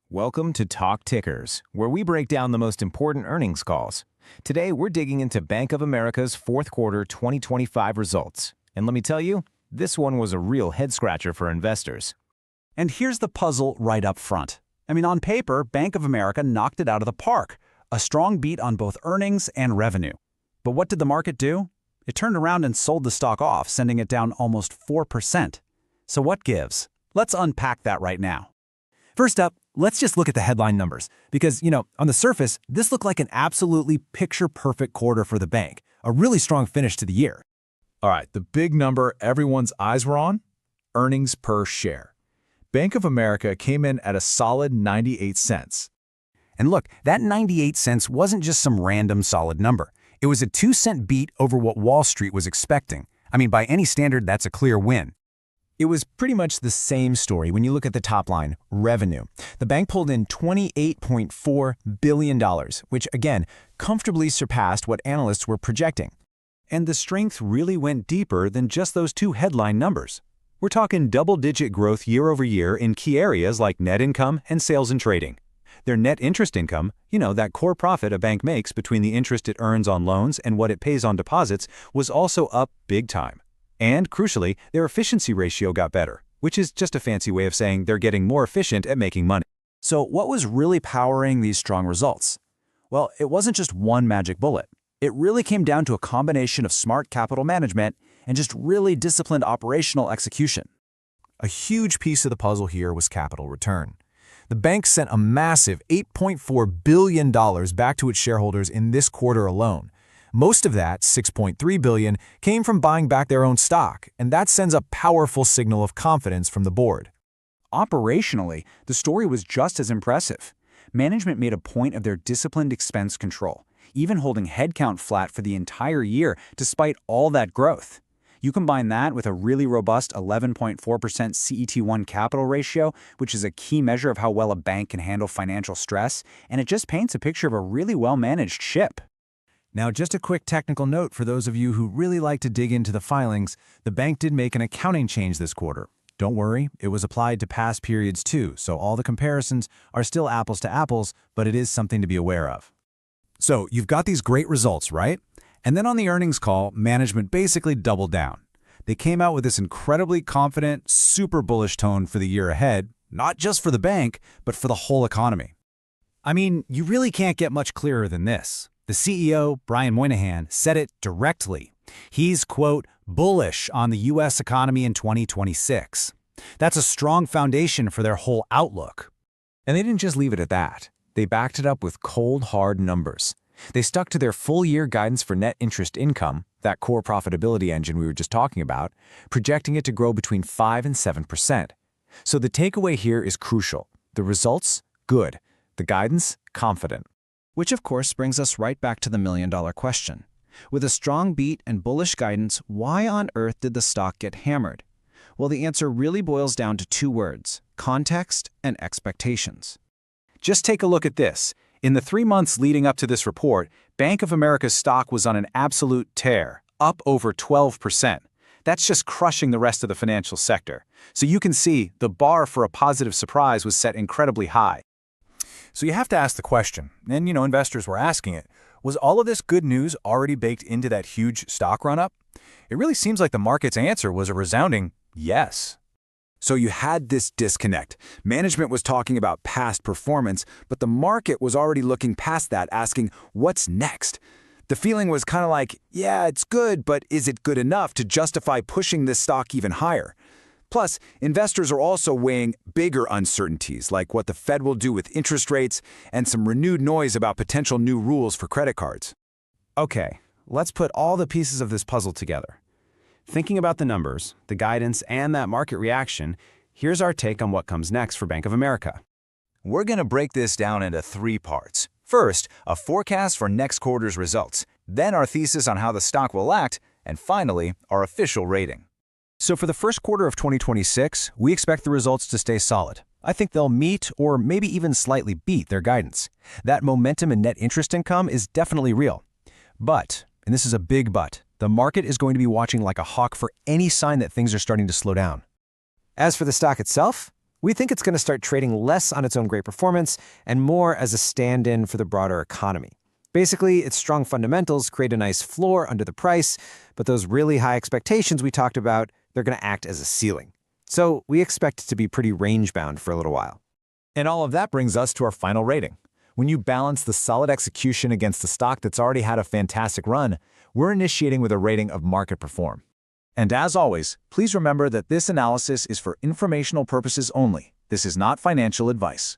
Welcome to Talk Tickers, where we break down the most important earnings calls. Today, we're digging into Bank of America's fourth quarter 2025 results. And let me tell you, this one was a real head-scratcher for investors. And here's the puzzle right up front. On paper, Bank of America knocked it out of the park. A strong beat on both earnings and revenue. But what did the market do? It turned around and sold the stock off, sending it down almost 4%. So what gives? Let's unpack that right now. First up, let's just look at the headline numbers. Because, on the surface, this looked like an absolutely picture-perfect quarter for the bank. A really strong finish to the year. All right, the big number everyone's eyes were on? Earnings per share. Bank of America came in at a solid 98 cents. And look, that 98 cents wasn't just some random solid number. It was a 2-cent beat over what Wall Street was expecting. By any standard, that's a clear win. It was pretty much the same story when you look at the top line, revenue. The bank pulled in $28.4 billion, which again, comfortably surpassed what analysts were projecting. And the strength really went deeper than just those two headline numbers. We're talking double-digit growth year over year in key areas like net income and sales and trading. Their net interest income, that core profit a bank makes between the interest it earns on loans and what it pays on deposits, was also up big time. And crucially, their efficiency ratio got better, which is just a fancy way of saying they're getting more efficient at making money. So what was really powering these strong results? Well, it wasn't just one magic bullet. It really came down to a combination of smart capital management and just really disciplined operational execution. A huge piece of the puzzle here was capital return. The bank sent a massive $8.4 billion back to its shareholders in this quarter alone. Most of that, $6.3 billion, came from buying back their own stock, and that sends a powerful signal of confidence from the board. Operationally, the story was just as impressive. Management made a point of their disciplined expense control, even holding headcount flat for the entire year despite all that growth. You combine that with a really robust 11.4% CET1 capital ratio, which is a key measure of how well a bank can handle financial stress, and it just paints a picture of a really well-managed ship. Now, just a quick technical note for those of you who really like to dig into the filings, the bank did make an accounting change this quarter. Don't worry, it was applied to past periods too, so all the comparisons are still apples to apples, but it is something to be aware of. So, you've got these great results, right? And then on the earnings call, management basically doubled down. They came out with this incredibly confident, super bullish tone for the year ahead, not just for the bank, but for the whole economy. You really can't get much clearer than this. The CEO, Brian Moynihan, said it directly. He's, quote, bullish on the U.S. economy in 2026. That's a strong foundation for their whole outlook. And they didn't just leave it at that. They backed it up with cold, hard numbers. They stuck to their full-year guidance for net interest income, that core profitability engine we were just talking about, projecting it to grow between 5 and 7%. So the takeaway here is crucial. The results? Good. The guidance? Confident. Which of course brings us right back to the million-dollar question. With a strong beat and bullish guidance, why on earth did the stock get hammered? Well, the answer really boils down to two words: context and expectations. Just take a look at this. In the 3 months leading up to this report, Bank of America's stock was on an absolute tear, up over 12%. That's just crushing the rest of the financial sector. So you can see the bar for a positive surprise was set incredibly high. So you have to ask the question, and investors were asking it, was all of this good news already baked into that huge stock run-up? It really seems like the market's answer was a resounding yes. So you had this disconnect. Management was talking about past performance, but the market was already looking past that, asking, what's next? The feeling was kind of like, yeah, it's good, but is it good enough to justify pushing this stock even higher? Plus, investors are also weighing bigger uncertainties, like what the Fed will do with interest rates and some renewed noise about potential new rules for credit cards. Okay, let's put all the pieces of this puzzle together. Thinking about the numbers, the guidance, and that market reaction, here's our take on what comes next for Bank of America. We're going to break this down into 3 parts. First, a forecast for next quarter's results, then our thesis on how the stock will act, and finally, our official rating. So for the first quarter of 2026, we expect the results to stay solid. I think they'll meet or maybe even slightly beat their guidance. That momentum in net interest income is definitely real. But, and this is a big but, the market is going to be watching like a hawk for any sign that things are starting to slow down. As for the stock itself, We think it's going to start trading less on its own great performance and more as a stand-in for the broader economy. Basically, its strong fundamentals create a nice floor under the price, but those really high expectations we talked about, they're going to act as a ceiling. So we expect it to be pretty range-bound for a little while. And all of that brings us to our final rating. When you balance the solid execution against the stock that's already had a fantastic run, we're initiating with a rating of market perform. And as always, please remember that this analysis is for informational purposes only. This is not financial advice.